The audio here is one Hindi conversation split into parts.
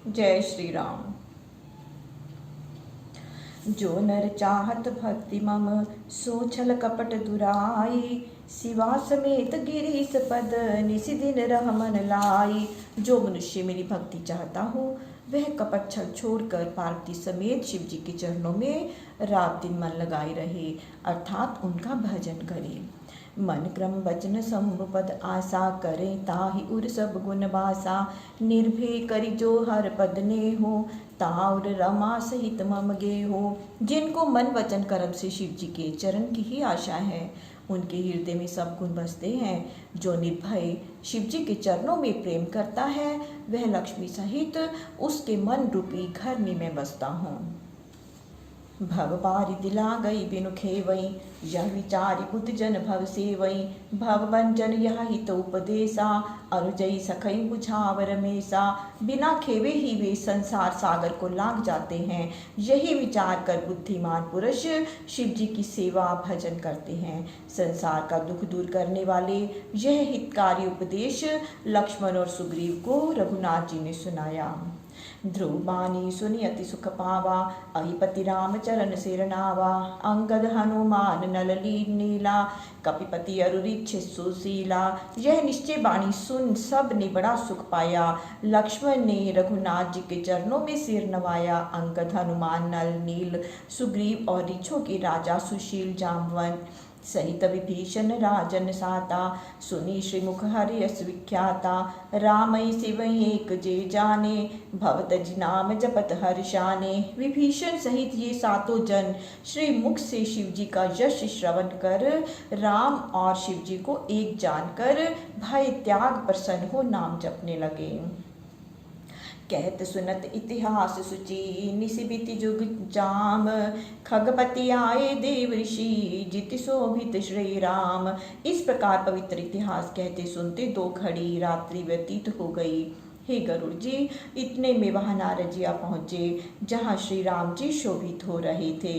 जय श्री राम। जो नर चाहत भक्ति मम सो छल कपट दुराई, शिवा समेत गिरीश पद निसि दिन रह मन लाई। जो मनुष्य मेरी भक्ति चाहता हो वह कपट छल छोड़कर पार्वती समेत शिव जी के चरणों में रात दिन मन लगाए रहे, अर्थात उनका भजन करे। मन क्रम वचन संपद आशा करे ताहि उर सब गुण बासा, निर्भय करि जो हर पद ने हो ताउर रमा सहित मम गे हो। जिनको मन वचन कर्म से शिव जी के चरण की ही आशा है उनके हृदय में सब गुण बसते हैं। जो निर्भय शिव जी के चरणों में प्रेम करता है वह लक्ष्मी सहित उसके मन रूपी घर में मैं बसता हूँ। भव बारि दिला गई बिनु खेवई, यह विचारि बुद्ध जन भव सेवई। भव बंजन यह हित उपदेशा, अनुजई सखई बुझाव रमेशा। बिना खेवे ही वे संसार सागर को लांघ जाते हैं। यही विचार कर बुद्धिमान पुरुष शिव जी की सेवा भजन करते हैं। संसार का दुख दूर करने वाले यह हितकारी उपदेश लक्ष्मण और सुग्रीव को रघुनाथ जी ने सुनाया। ध्रुव बानी सुनि अति सुख पावा, अहिपति राम चरण सिर नावा। अंगद हनुमान नल नीला, कपिपति अरुरिच्छ सुशीला। यह निश्चय बाणी सुन सब ने बड़ा सुख पाया। लक्ष्मण ने रघुनाथ जी के चरणों में सिर नवाया। अंगद हनुमान नल नील सुग्रीव और ऋक्षों के राजा सुशील जाम्बवन सहित विभीषण राजन साता। सुनी श्रीमुख हरि यश विख्याता, रामई शिवई एक जे जाने। भवत जी नाम जपत हर्षाने। विभीषण सहित ये सातों जन श्री मुख से शिव जी का यश श्रवण कर राम और शिव जी को एक जानकर भय त्याग प्रसन्न हो नाम जपने लगे। कहत सुनत इतिहास सुचि, निसिबिति जुग जाम। खगपति आए देव ऋषि, जिति शोभित श्री राम। इस प्रकार पवित्र इतिहास कहते सुनते 2 घड़ी रात्रि व्यतीत हो गई। हे गरुड़ जी, इतने में वहाँ नारद जी आ पहुँचे जहाँ श्री राम जी शोभित हो रहे थे।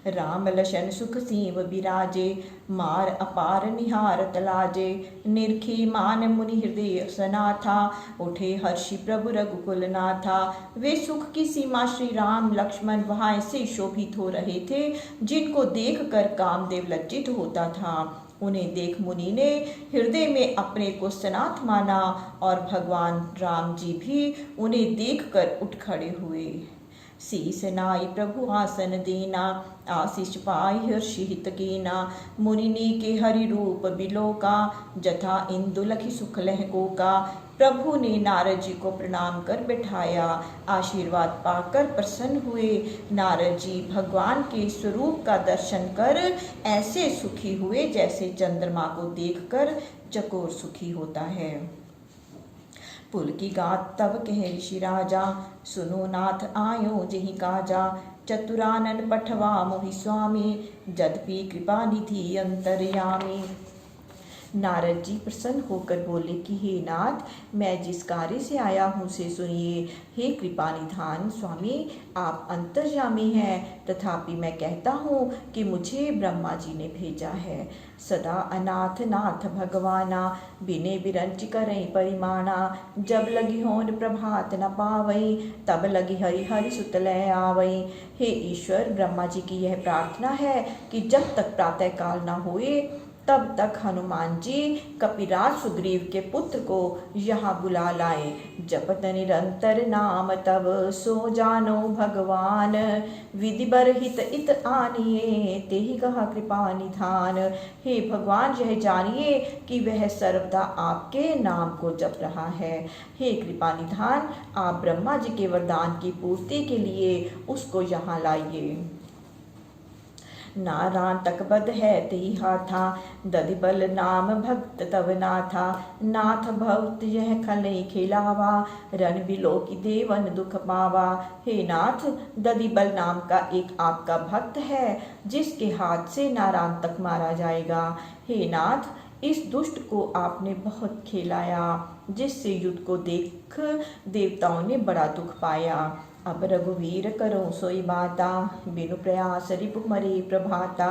राम लशन सुख सीव बिराजे, मार अपार निहारत लाजे। निरखी मान मुनि हृदय सनाथा, उठे हर्षि प्रभु रघुकुल नाथा। वे सुख की सीमा श्री राम लक्ष्मण वहाँ ऐसे शोभित हो रहे थे जिनको देख कर कामदेव लज्जित होता था। उन्हें देख मुनि ने हृदय में अपने को सनाथ माना और भगवान राम जी भी उन्हें देख कर उठ खड़े हुए। शीस नाई प्रभु आसन दीना, आशीष पाई हर्षि हित कीना। मुनि के हरि रूप बिलोका, जथा इंदु लखि सुख लहको का। प्रभु ने नारद जी को प्रणाम कर बैठाया। आशीर्वाद पाकर प्रसन्न हुए। नारद जी भगवान के स्वरूप का दर्शन कर ऐसे सुखी हुए जैसे चंद्रमा को देखकर चकोर सुखी होता है। पुलकी गात तब कह ऋषि राजा, सुनो नाथ आयो जेहि काजा। चतुरानन पठवा मोहि स्वामी, जदपि कृपा निधि अंतर्यामी। नारद जी प्रसन्न होकर बोले कि हे नाथ, मैं जिस कार्य से आया हूँ से सुनिए। हे कृपानिधान स्वामी, आप अंतर्यामी हैं, तथापि मैं कहता हूँ कि मुझे ब्रह्मा जी ने भेजा है। सदा अनाथ नाथ भगवाना, बिने बिरंच करें परिमाणा। जब लगी होन प्रभात न पावई, तब लगी हरि हरि सुत लय आवई। हे ईश्वर, ब्रह्मा जी की यह प्रार्थना है कि जब तक प्रातः काल न हुए तब तक हनुमान जी कपिराज सुग्रीव के पुत्र को यहाँ बुला लाए। जपत निरंतर नाम तब सो जानो भगवान, विधि बर हित इत आनिए तेहि कहा कृपा निधान। हे भगवान, यह जानिए कि वह सर्वदा आपके नाम को जप रहा है। हे कृपा निधान, आप ब्रह्मा जी के वरदान की पूर्ति के लिए उसको यहाँ लाइए। नारायण तक बद है तेहि हाथा, दधिबल नाम भक्त तब नाथा। नाथ भक्त यह खलई खिलावा, रण बिलो की देवन दुख पावा। हे नाथ, दधिबल नाम का एक आपका भक्त है जिसके हाथ से नारायण तक मारा जाएगा। हे नाथ, इस दुष्ट को आपने बहुत खिलाया जिससे युद्ध को देख देवताओं ने बड़ा दुख पाया। अब रघुवीर करो सोई बाता, बिनु प्रयास रिपु मरे प्रभाता।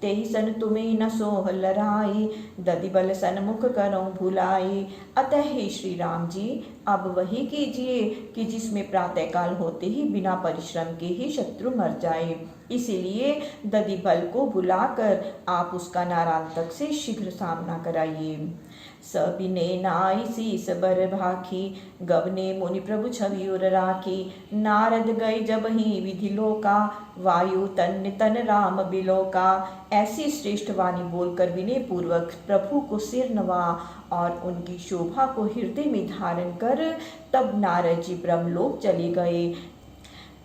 तेहि सन तुम्हें न सोह लराई, दधिबल सन्मुख करो भुलाई। अतः हे श्री राम जी, अब वही कीजिए कि जिसमें प्रातःकाल होते ही बिना परिश्रम के ही शत्रु मर जाए। इसीलिए दधिबल को बुलाकर आप उसका नारांतक से शीघ्र सामना कराइए। सबिने नाई शीस बर भाखी, गबने मुनि प्रभु छवि उर राखी। नारद गए जब ही विधि लोका, वायु तन तन राम बिलोका। ऐसी श्रेष्ठ वाणी बोलकर विनय पूर्वक प्रभु को सिर नवा और उनकी शोभा को हृदय में धारण कर तब नारद जी ब्रह्मलोक चले गए।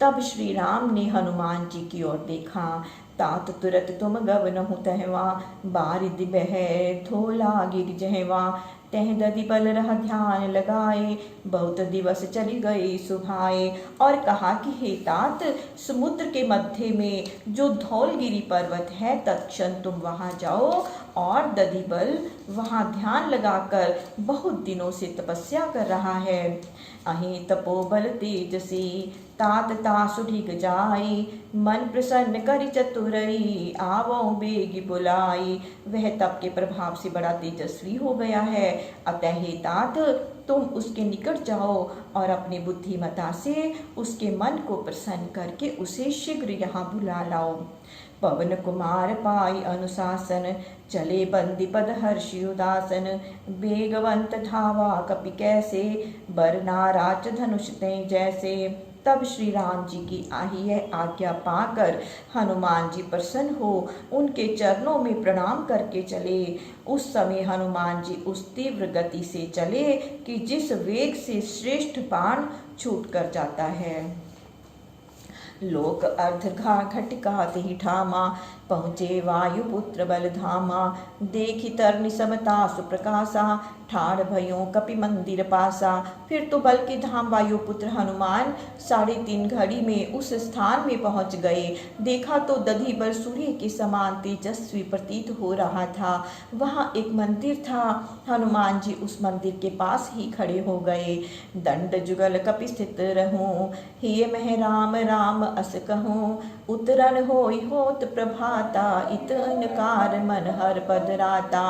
तब श्री राम ने हनुमान जी की ओर देखा, तात तुरत तुम गवनहु तहवा, बारिद बह थोला गिर जहवा। तह दधिबल रह ध्यान लगाए, बहुत दिवस चली गई सुभाए। और कहा कि हे तात, समुद्र के मध्य में जो धौलगिरी पर्वत है तत्क्षण तुम वहां जाओ और दधिबल वहां ध्यान लगाकर बहुत दिनों से तपस्या कर रहा है। अहि तपोबल तेजसी, तात तासु ढिग जाई। मन प्रसन्न करि चतुरई, आवो बेगी बुलाई। वह तप के प्रभाव से बड़ा तेजस्वी हो गया है। अतः हे तात, तुम उसके निकट जाओ और अपनी बुद्धिमता से उसके मन को प्रसन्न करके उसे शीघ्र यहाँ बुला लाओ। पवन कुमार पाई अनुशासन, चले बंदी पद हर्षि उदासन। बेगवंत धावा कपि कैसे, बर नाराज धनुष ते जैसे। तब श्री राम जी की यह आज्ञा पाकर हनुमान जी प्रसन्न हो उनके चरणों में प्रणाम करके चले। उस समय हनुमान जी उस तीव्र गति से चले कि जिस वेग से श्रेष्ठ बाण छूट कर जाता है। लोक अर्ध घटिका ही ठामा, पहुँचे वायुपुत्र बलधामा। देखी तरनि समता सुप्रकाशा, ठाड़ भयो कपि मंदिर पासा। फिर तो बल के धाम वायुपुत्र हनुमान 3:30 घड़ी में उस स्थान में पहुंच गए। देखा तो दधिबल सूर्य के समान तेजस्वी प्रतीत हो रहा था। वहां एक मंदिर था। हनुमान जी उस मंदिर के पास ही खड़े हो गए। दंड जुगल कपि स्थित रहूं, हे मह राम राम अस कहूं। उतरन होई होत प्रभाता, इतनकार मन हर पद राता।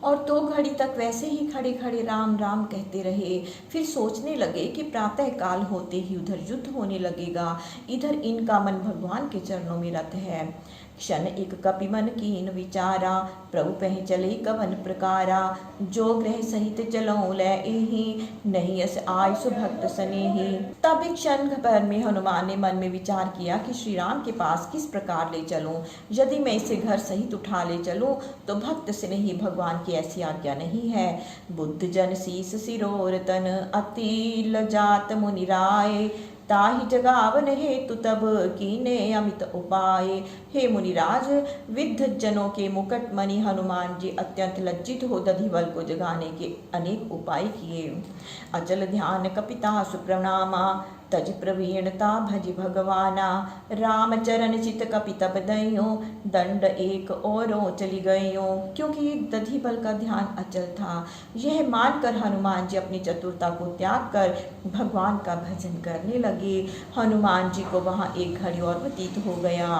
और 2 घड़ी तक वैसे ही खड़े खड़े राम राम कहते रहे। फिर सोचने लगे कि प्रातः काल होते ही उधर युद्ध होने लगेगा, इधर इनका मन भगवान के चरणों में रत है। क्षण एक कपि मन कीन विचारा, प्रभु पह चले कवन प्रकारा। जो ग्रह सहित चलो लै एहि, नहीं यस आय सुभक्त सनेहि। तब एक क्षण भर में हनुमान ने मन में विचार किया कि श्री राम के पास किस प्रकार ले चलूं। यदि मैं इसे घर सहित उठा ले चलूं तो भक्त स्नेही भगवान की ऐसी आज्ञा नहीं है। बुद्ध जन शीस सिरोर तन, अति लजात मुनि राय। ताहि जगावन हेतु तब कीने अमित उपाय। हे मुनिराज, विद्ध जनों के मुकुट मणि हनुमान जी अत्यंत लज्जित हो दधिबल को जगाने के अनेक उपाय किए। अचल ध्यान कपिता सुप्रणामा, तज प्रवीणता भज भगवाना। राम चरण चित कपि तब दइयो, दंड एक औरों चली गइयो। क्योंकि दधिबल का ध्यान अचल था, यह मानकर हनुमान जी अपनी चतुरता को त्याग कर भगवान का भजन करने लगे। हनुमान जी को वहाँ एक घड़ी और व्यतीत हो गया।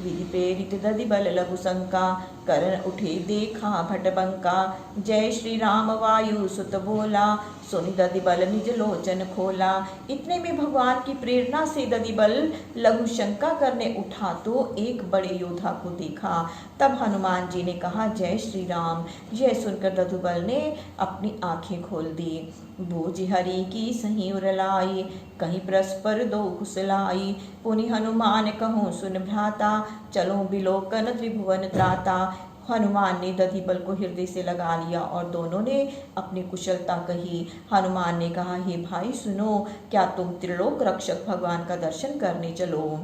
विधि प्रेरित दधिबल लघु शंका, करण उठे देखा भटबंका। जय श्री राम वायु सुत बोला, सुनि दधिबल निज लोचन खोला। इतने में भगवान की प्रेरणा से दधिबल लघु शंका करने उठा तो एक बड़े योद्धा को देखा। तब हनुमान जी ने कहा, जय श्री राम। यह सुनकर दधिबल ने अपनी आंखें खोल दी। बूझ हरि की सही उरलाई, कहीं परस्पर दो कुशलाई। पुनि हनुमान कहूँ सुन भ्राता, चलो बिलोकन त्रिभुवन त्राता। हनुमान ने दधिबल को हृदय से लगा लिया और दोनों ने अपनी कुशलता कही। हनुमान ने कहा, हे भाई सुनो, क्या तुम त्रिलोक रक्षक भगवान का दर्शन करने चलो।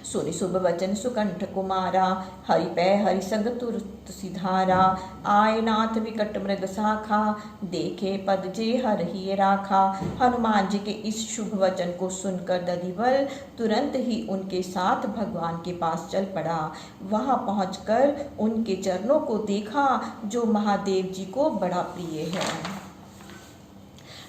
सुनि शुभ वचन सुकंठ कुमारा, हरि पै हरि संग तुरत सिधारा। आय नाथ विकट मृग शाखा, देखे पद जे हर ही राखा। हनुमान जी के इस शुभ वचन को सुनकर दधिबल तुरंत ही उनके साथ भगवान के पास चल पड़ा। वहां पहुंचकर उनके चरणों को देखा जो महादेव जी को बड़ा प्रिय है।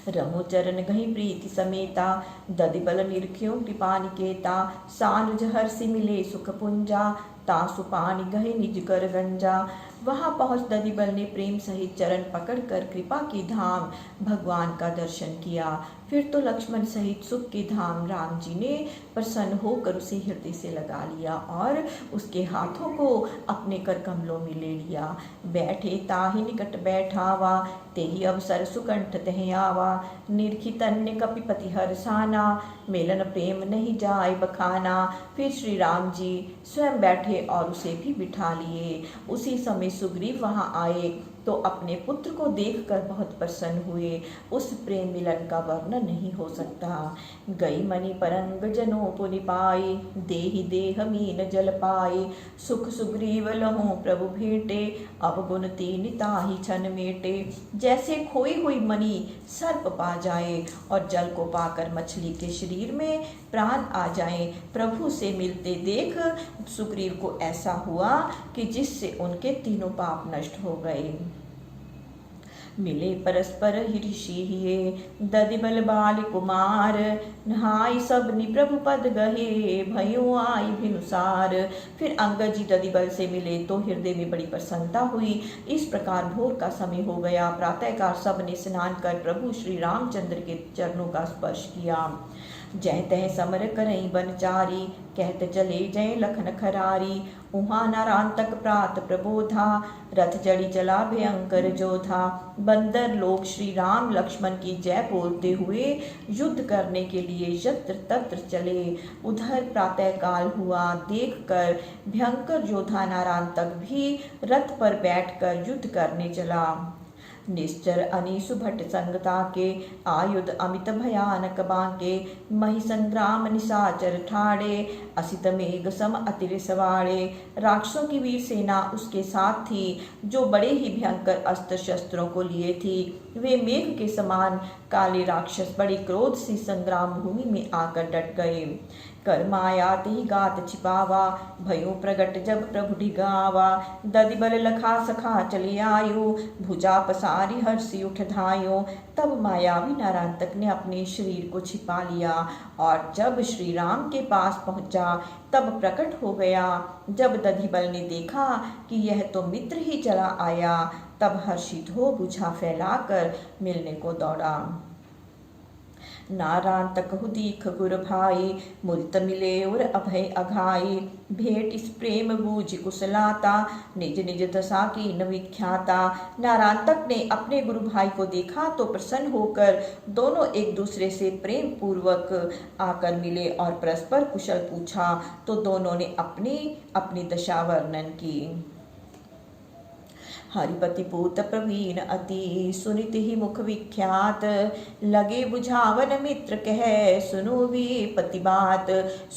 रमो चरण गही प्रीति समेता, दधिबल निरख्यो कृपा निकेता। सानुज हर्षि मिले सुख पुंजा, तासु पानी गहे निज कर गंजा। वहां पहुंच दधिबल ने प्रेम सहित चरण पकड़कर कृपा की धाम भगवान का दर्शन किया। फिर तो लक्ष्मण सहित सुख की धाम राम जी ने प्रसन्न होकर उसे हृदय से लगा लिया और उसके हाथों को अपने कर कमलों में ले लिया। बैठे ताहि निकट बैठावा, तेहि अवसर सुकंठ तह आवा। निरखित अन्य कपिपति हरसाना, मेलन प्रेम नहीं जाय बखाना। फिर श्री राम जी स्वयं बैठे और उसे भी बिठा लिए। उसी समय सुग्रीव वहां आए तो अपने पुत्र को देखकर बहुत प्रसन्न हुए। उस प्रेम मिलन का वर्णन नहीं हो सकता। गई मणि परंग जनों पुनि पाई, देहि देह मीन जल पाई। सुख सुग्रीव लहु प्रभु भेटे, अवगुण तीन ताहि छन मेटे। जैसे खोई हुई मणि सर्प पा जाए और जल को पाकर मछली के शरीर में प्राण आ जाए। प्रभु से मिलते देख सुग्रीव को ऐसा हुआ कि जिससे उनके तीनों पाप नष्ट हो गए। मिले परस्पर ऋषि दधिबल बाल कुमार, नहाय सब नि प्रभु पद गहे, भयो आई भिनुसार। फिर अंगद जी दधिबल से मिले तो हृदय में बड़ी प्रसन्नता हुई। इस प्रकार भोर का समय हो गया। प्रातःकाल सब ने स्नान कर प्रभु श्री रामचंद्र के चरणों का स्पर्श किया। जय तह समर करई बनचारी, कहत चले जय लखन खरारी। उहाँ नारांतक प्रात प्रबोधा, रथ चढ़ी चला भयंकर जोधा। बंदर लोग श्री राम लक्ष्मण की जय बोलते हुए युद्ध करने के लिए यत्र तत्र चले। उधर प्रातः काल हुआ, देखकर भयंकर योद्धा नारांतक भी रथ पर बैठकर युद्ध करने चला। निश्चर अनीसु भट संगता के, आयुध अमित भयानक बांके। मही संग्राम निशाचर ठाड़े, असित मेघ सम अतिर सवाड़े। राक्षसों की वीर सेना उसके साथ थी, जो बड़े ही भयंकर अस्त्र शस्त्रों को लिए थी। वे मेघ के समान काले राक्षस बड़े क्रोध से संग्राम भूमि में आकर डट गए। कर माया तेहि गात छिपावा, भयो प्रगट जब प्रभु ढिगावा। दधिबल लखा सखा चले आयो, भुजा पसारी हर्षि उठ धायो। तब मायावी नारांतक ने अपने शरीर को छिपा लिया और जब श्री राम के पास पहुंचा तब प्रकट हो गया। जब दधिबल ने देखा कि यह तो मित्र ही चला आया, तब हर्षित हो भुजा फैलाकर मिलने को दौड़ा। नारांतक दीख गुर भाई, मुदित मिले और अभय अघाई। भेंट इस प्रेम बूझ कुशलाता, निज निज दशा की न विख्याता। नारांतक ने अपने गुरु भाई को देखा तो प्रसन्न होकर दोनों एक दूसरे से प्रेम पूर्वक आकर मिले और परस्पर कुशल पूछा तो दोनों ने अपनी अपनी दशा वर्णन की। हरिपति पूत प्रवीण अति, सुनिति ही मुख विख्यात। लगे बुझावन मित्र कह, सुनो विपति बात।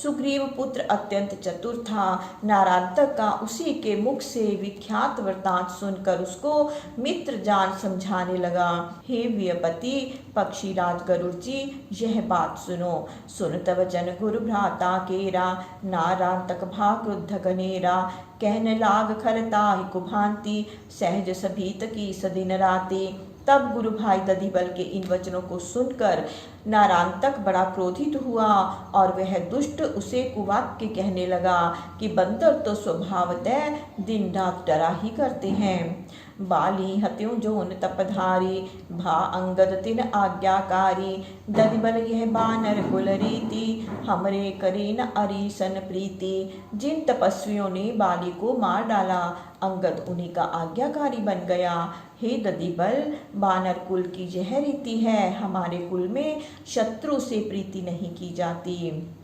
सुग्रीव पुत्र अत्यंत चतुर था। नारांतक का उसी के मुख से विख्यात वृतांत सुनकर उसको मित्र जान समझाने लगा। हे विपति पक्षीराज गरुड़ जी, यह बात सुनो। सुनत वचन गुरु भ्राता केरा, नारांतक भा क्रुद्ध गनेरा। कहने लाग खरताहि कुभांति, सहज सभीत की सदिन राति। तब गुरु भाई दधिबल के इन वचनों को सुनकर नारांतक बड़ा क्रोधित हुआ और वह दुष्ट उसे कुवाक्य कहने लगा कि बंदर तो स्वभावतः दिन रात डरा ही करते हैं। बाली हत्यों जोन तपधारी, भा अंगद तिन आज्ञाकारी। दधिबल यह बानर कुल रीति, हमरे करी न अरीसन प्रीति। जिन तपस्वियों ने बाली को मार डाला, अंगद उन्हीं का आज्ञाकारी बन गया। हे दधिबल, बानर कुल की यह रीति है, हमारे कुल में शत्रु से प्रीति नहीं की जाती।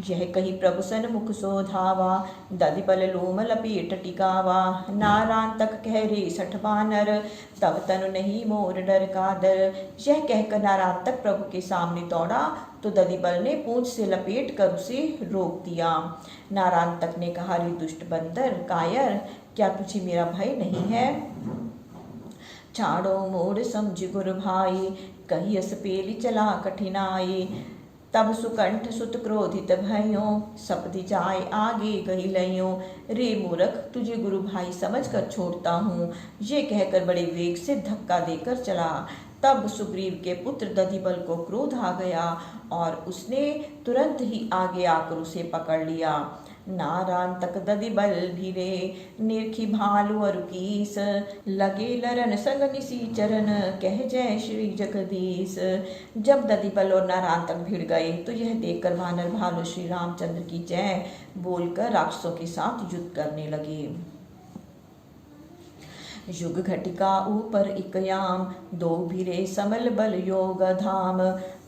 यह कही प्रभु सन मुख शोधावा, दधिबल लोम लपेट टिकावा। नारांतक कह रे सठ बानर, तब तनु नहीं मोर डर का दर। यह कहकर नारांतक प्रभु के सामने दौड़ा तो दधिबल ने पूंछ से लपेट कर उसे रोक दिया। नारांतक ने कहा, रे दुष्ट बंदर कायर, क्या तुझे मेरा भय नहीं है? छाड़ो मोर समझ गुरु भाई, कही अस पेली चला कठिनाई। तब सुकंठ सुत क्रोधित भयो, सपदि जाय आगे गई लयो। रे मूर्ख, तुझे गुरु भाई समझ कर छोड़ता हूँ, ये कहकर बड़े वेग से धक्का देकर चला। तब सुग्रीव के पुत्र दधिबल को क्रोध आ गया और उसने तुरंत ही आगे आकर उसे पकड़ लिया। नारांतक दधि बल भिरे निरखी भालु अरु कीस लगे लरन संग निसीचरन कह जय श्री जगदीश। जब दधिबल और नारांतक भिड़ गए तो यह देखकर वानर भालु श्री रामचंद्र की जय बोलकर राक्षसों के साथ युद्ध करने लगे। युग घटिका ऊपर इकयाम दो भिरे समल बल योग धाम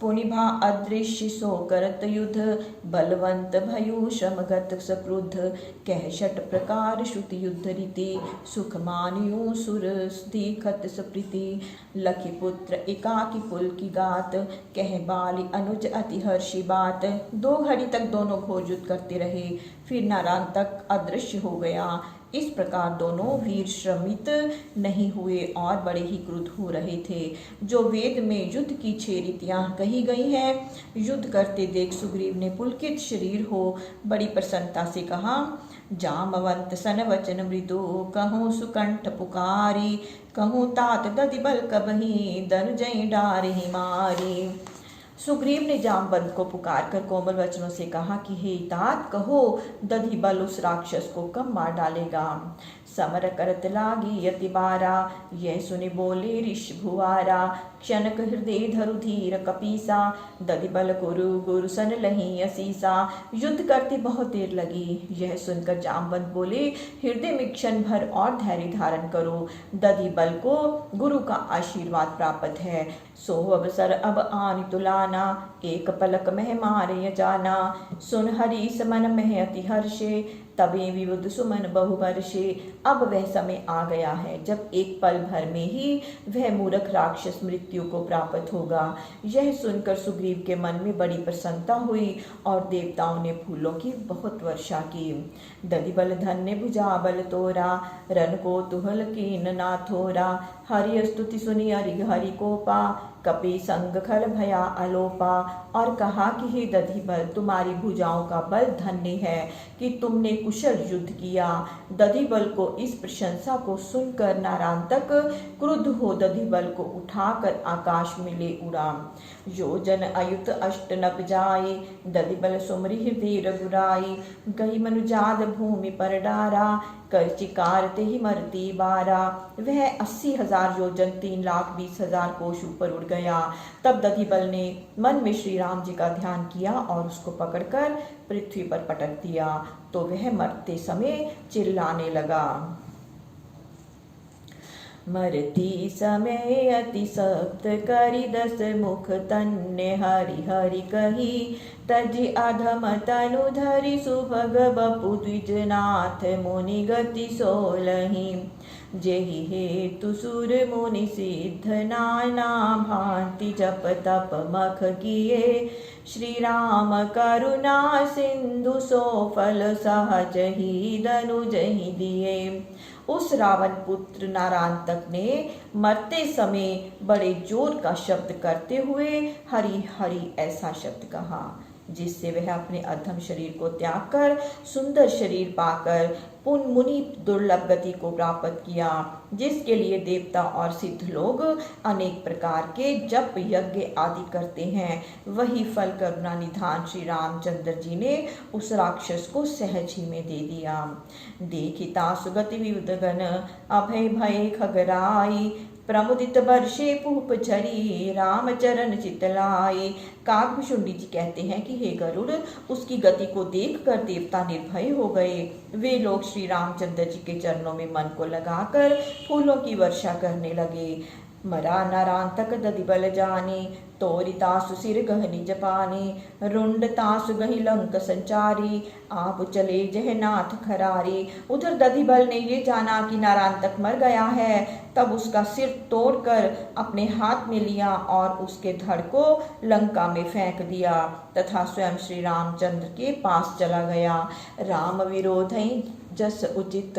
पुनिभा अदृश्य सो करत युद्ध बलवंत भयु श्रमगत सक्रुद्ध कह षट प्रकार श्रुति युद्ध रीति सुख मानियो सुर दीखत सप्रीति लखी पुत्र एकाकी पुल की गात कह बाली अनुज अति हर्षी बात। 2 घड़ी तक दोनों घोर युद्ध करते रहे, फिर नारांतक अदृश्य हो गया। इस प्रकार दोनों वीर श्रमित नहीं हुए और बड़े ही क्रुद्ध हो रहे थे। जो वेद में युद्ध की 6 रीतियां कही गई हैं, युद्ध करते देख सुग्रीव ने पुलकित शरीर हो बड़ी प्रसन्नता से कहा, जामवंत सन वचन मृदु कहूँ सुकंठ पुकारी कहूँ तात दधिबल कबही दनुजय डारहि मारी। सुग्रीव ने जामवंत को पुकार कर कोमल वचनों से कहा कि हे तात कहो, दधिबल उस राक्षस को कब मार डालेगा। समर करत लागी यति बारा यह सुनि बोले ऋष भुआरा क्षणक हृदय धरु धीर कपीसा दधिबल गुरु गुरु सन लही असीसा। युद्ध करते बहुत देर लगी। यह सुनकर जामवंत बोले, हृदय में क्षण भर और धैर्य धारण करो, दधिबल को गुरु का आशीर्वाद प्राप्त है। सो अवसर अब आनि तुलाना एक पलक मह मारे जाना सुन हरि समन मह अति हर्षे तबे विबुध सुमन बहुवर्षे। अब वह समय आ गया है जब एक पल भर में ही वह मूर्ख राक्षस मृत्यु को प्राप्त होगा। यह सुनकर सुग्रीव के मन में बड़ी प्रसन्नता हुई और देवताओं ने फूलों की बहुत वर्षा की। दधिबल धन्य भुजा बल तोरा रन को तुहल कीन ना थोरा हरि स्तुति सुनी हरि को पा कपि संग खल भया अलोपा। और कहा कि हे दधिबल, तुम्हारी भुजाओं का बल धन्य है कि तुमने कुशल युद्ध किया। दधिबल को इस प्रशंसा को सुनकर नारांतक क्रुद्ध हो दधिबल को उठाकर आकाश में ले उड़ा। योजन अयुत अष्ट नभ जाई दधिबल सुमरि हृदय रघुराई गई मनुजाद भूमि पर डारा कर चिकारते ही मरती बारा। वह 80,000 योजन 3,20,000 कोश ऊपर उड़ गया। तब दधिबल ने मन में श्री राम जी का ध्यान किया और उसको पकड़कर पृथ्वी पर पटक दिया तो वह मरते समय चिल्लाने लगा, मरती समय अति सप्त करि 10 मुख तन्य हरि हरि कही तजि अधम तनु धरि सुभग बपु द्विजनाथ मुनि गति 16 जेहि हेतु सुर मुनि सिद्ध नाना भांति जप तप मख किए श्री राम करुणा सिंधु सो फल सहज ही दनुज ही दिए। उस रावण पुत्र नारांतक ने मरते समय बड़े जोर का शब्द करते हुए हरि हरि ऐसा शब्द कहा जिससे वह अपने अधम शरीर को त्याग कर सुंदर शरीर पाकर पुण्य मुनि दुर्लभ गति को प्राप्त किया, जिसके लिए देवता और सिद्ध लोग अनेक प्रकार के जप यज्ञ आदि करते हैं। वही फल करुणा निधान श्री रामचंद्र जी ने उस राक्षस को सहज ही में दे दिया। देखिता सुगति विविध गण अभय भय खगराई प्रमुदित वर्षे पूप झरी रामचरण चितलाई। काकभुशुंडी जी कहते हैं कि हे गरुड़, उसकी गति को देखकर देवता निर्भय हो गए। वे लोग श्री रामचंद्र जी के चरणों में मन को लगाकर फूलों की वर्षा करने लगे। मरा नारांतक दधिबल जानी तोरितासु सिर गहनि जपानी रुंड तासु गहि लंक संचारी आप चले जह नाथ खरारी। उधर दधिबल ने ये जाना कि नारांतक मर गया है, तब उसका सिर तोड़कर अपने हाथ में लिया और उसके धड़ को लंका में फेंक दिया तथा स्वयं श्री रामचंद्र के पास चला गया। राम विरोधई जस उचित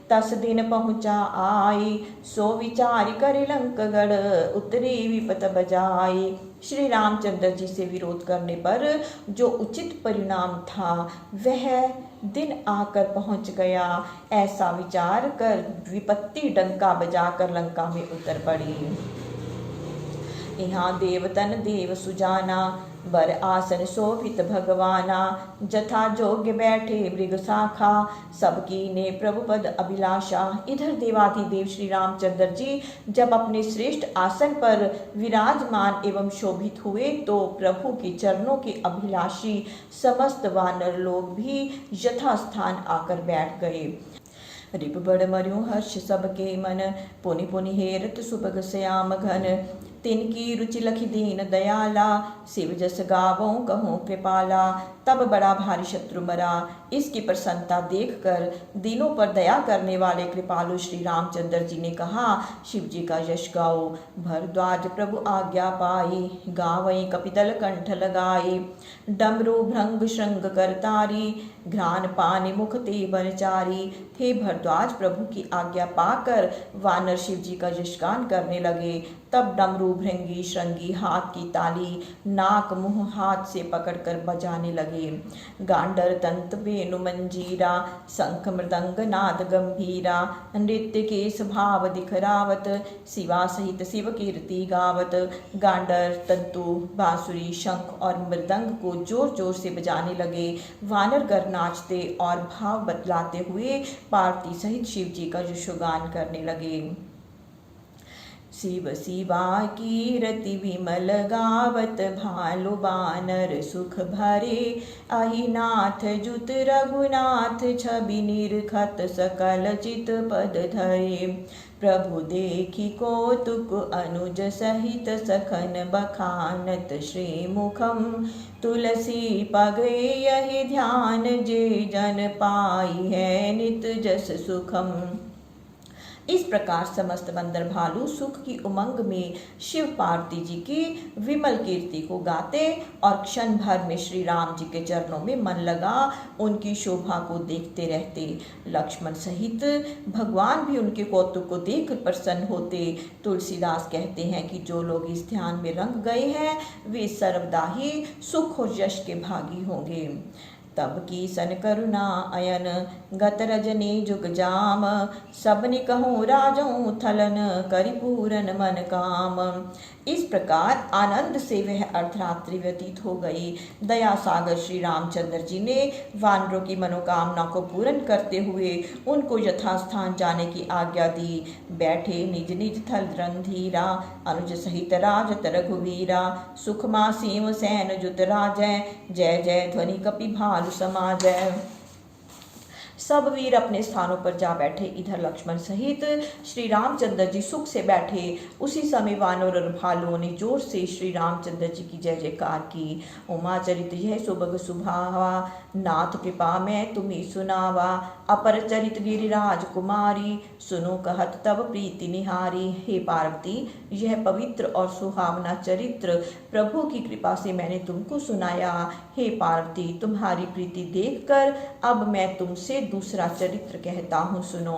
तस दिन पहुँचा आई सो विचार कर लंकगढ़ उतरी विपत बजाई। श्री रामचंद्र जी से विरोध करने पर जो उचित परिणाम था वह दिन आकर पहुंच गया, ऐसा विचार कर विपत्ति डंका बजाकर लंका में उतर पड़ी। यहाँ देवतन देव सुजाना, बर आसन शोभित भगवाना। जथा जोग्य बैठे मृग शाखा, सबकी ने प्रभुपद अभिलाषा। इधर देवाधिदेव श्री रामचंद्र जी जब अपने श्रेष्ठ आसन पर विराजमान एवं शोभित हुए तो प्रभु के चरणों के अभिलाषी समस्त वानर लोग भी यथास्थान आकर बैठ गए। रिप बड़ मर्यु हर्ष सबके मन, पुनि पुनि हेरत सुभग श्याम घन। तिनकी रुचि लखी दीन दयाला, शिव जस गावों कहूँ कृपाला। तब बड़ा भारी शत्रु मरा। इसकी प्रसन्नता देखकर दीनों पर दया करने वाले कृपालु श्री रामचंद्र जी ने कहा, शिव जी का यश गाओ। भरद्वाज प्रभु आज्ञा पाई, गावई कपिदल कंठ लगाई। डमरू भृंग श्रृंग करतारी, घ्राण पानी मुख ते बनचारी। हे भरद्वाज प्रभु की आज्ञा पाकर वानर शिव जी का यशगान करने लगे। तब डमरू भृंगी श्रृंगी हाथ की ताली नाक मुंह हाथ से पकड़कर बजाने लगे। गांडर तंत वेणु मंजीरा, शंख मृदंग नाद गंभीरा। नृत्य के स्वभाव दिखरावत, शिवा सहित शिव कीर्ति गावत। गांडर तंतु बांसुरी शंख और मृदंग को जोर जोर से बजाने लगे। वानर गर नाचते और भाव बतलाते हुए पार्वती सहित शिव जी का यशोगान करने लगे। शिव शिवा कीरति विमल गावत, भालु बानर सुख भरे। अहिनाथ जुत रघुनाथ, छवि निरखत सकल चित पद धरे। प्रभु देखी कौतुक अनुज सहित, सखन बखानत श्रीमुखम। तुलसी पगे यही ध्यान, जे जन पाई है नित जस सुखम। इस प्रकार समस्त बंदर भालू सुख की उमंग में शिव पार्वती जी की विमल कीर्ति को गाते और क्षण भर में श्री राम जी के चरणों में मन लगा उनकी शोभा को देखते रहते। लक्ष्मण सहित भगवान भी उनके कौतुक को देखकर प्रसन्न होते। तुलसीदास कहते हैं कि जो लोग इस ध्यान में रंग गए हैं वे सर्वदा ही सुख और यश के भागी होंगे। तब की सन करुणा अयन, गत रजनी जुग जाम। सबनि कहूँ राजों थलन, करि पूरन मन काम। इस प्रकार आनंद से वह अर्धरात्रि व्यतीत हो गई। दया सागर श्री रामचंद्र जी ने वानरों की मनोकामना को पूर्ण करते हुए उनको यथास्थान जाने की आज्ञा दी। बैठे निज निज थल रणधीरा, अनुज सहित राजत रघुवीरा। सुखमा सीम सैन जुत राजै, जय जय ध्वनि कपि भालु समाजै। सब वीर अपने स्थानों पर जा बैठे। इधर लक्ष्मण सहित श्री रामचंद्र जी सुख से बैठे। उसी समय वानर और भालुओं ने जोर से श्री रामचंद्र जी की जय जयकार की। उमा चरित यह सुबग सुभावा, नाथ कृपा मैं तुम्हें सुनावा। अपर चरित गिरिराज कुमारी, सुनो कहत तब प्रीति निहारी। हे पार्वती, यह पवित्र और सुहावना चरित्र प्रभु की कृपा से मैंने तुमको सुनाया। हे पार्वती, तुम्हारी प्रीति देखकर अब मैं तुमसे दूसरा चरित्र कहता हूँ, सुनो।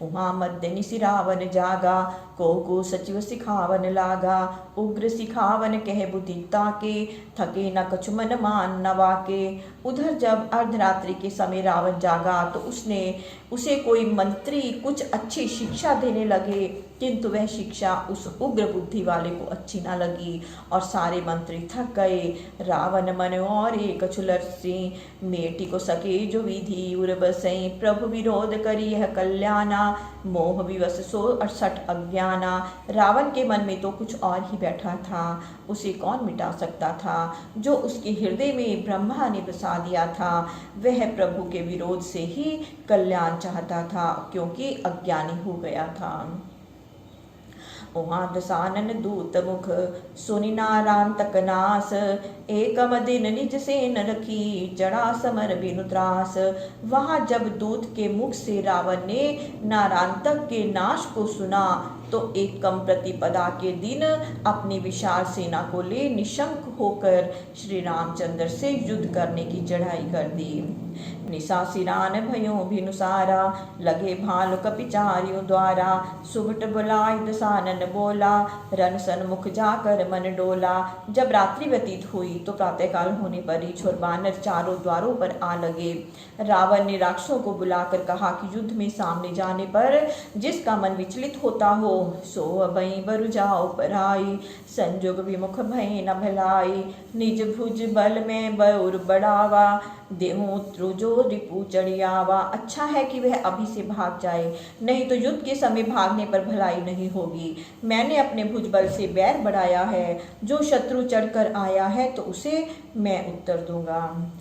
उमा मध्य निशि रावण जागा, को सचिव सिखावन लागा। उग्र सिखावन कह बुद्धि ताके, थके न कछु मन मान नवाके। उधर जब अर्धरात्रि के समय रावण जागा तो उसे कोई मंत्री कुछ अच्छी शिक्षा देने लगे, किंतु वह शिक्षा उस उग्र बुद्धि वाले को अच्छी न लगी और सारे मंत्री थक गए। रावण मन और एक छुलरसी, मेटी को सके जो विधि उर बसई। प्रभु विरोध करी यह कल्याणा, मोह विवश सो 68 अज्ञाना। रावण के मन में तो कुछ और ही बैठा था, उसे कौन मिटा सकता था। जो उसके हृदय में ब्रह्मा ने बसा दिया था वह प्रभु के विरोध से ही कल्याण चाहता था, क्योंकि अज्ञानी हो गया था। उहाँ दसानन दूत मुख, सुनि नारांतक नास। एकम दिन निज सेन रखी, चढ़ा समर बिनु त्रास। वहाँ जब दूत के मुख से रावण ने नारांतक के नाश को सुना तो एकम प्रतिपदा के दिन अपनी विशाल सेना को ले निशंक होकर श्री रामचंद्र से युद्ध करने की चढ़ाई कर दी। निशासिरान भयो भिनुसारा, लगे भालु कपिचारियों द्वारा। सुबट बुलाय दसानन बोला, रन सन्मुख जाकर मन डोला। जब रात्रि व्यतीत हुई तो प्रातःकाल होने पर रीछ और बानर चारों द्वारों पर आ लगे। रावण ने राक्षसों को बुलाकर कहा कि युद्ध में सामने जाने पर जिसका मन विचलित होता हो, सो अबई बरु जाओ पराई। संजोग विमुख भय न भलाई, निज भुज बल में बउर बढ़ावा। देहु जो रिपु चढ़ियावा। अच्छा है कि वह अभी से भाग जाए, नहीं तो युद्ध के समय भागने पर भलाई नहीं होगी। मैंने अपने भुज बल से बैर बढ़ाया है, जो शत्रु चढ़कर आया है तो उसे मैं उत्तर दूंगा।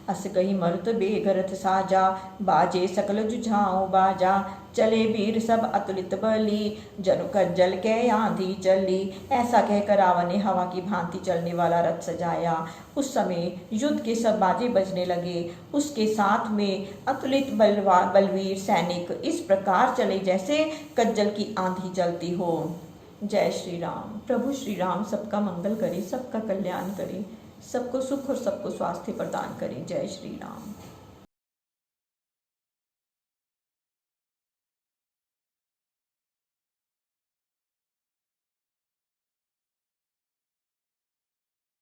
अस कही मरुत बेगरथ साजा, बाजे सकल जुझाओ बाजा। चले वीर सब अतुलित बली, जनु कज्जल के आंधी चली। ऐसा कहकर रावण ने हवा की भांति चलने वाला रथ सजाया। उस समय युद्ध के सब बाजे बजने लगे। उसके साथ में अतुलित बलवीर सैनिक इस प्रकार चले जैसे कज्जल की आंधी चलती हो। जय श्री राम। प्रभु श्री राम सबका मंगल करे, सबका कल्याण करे, सबको सुख और सबको स्वास्थ्य प्रदान करें। जय श्री राम।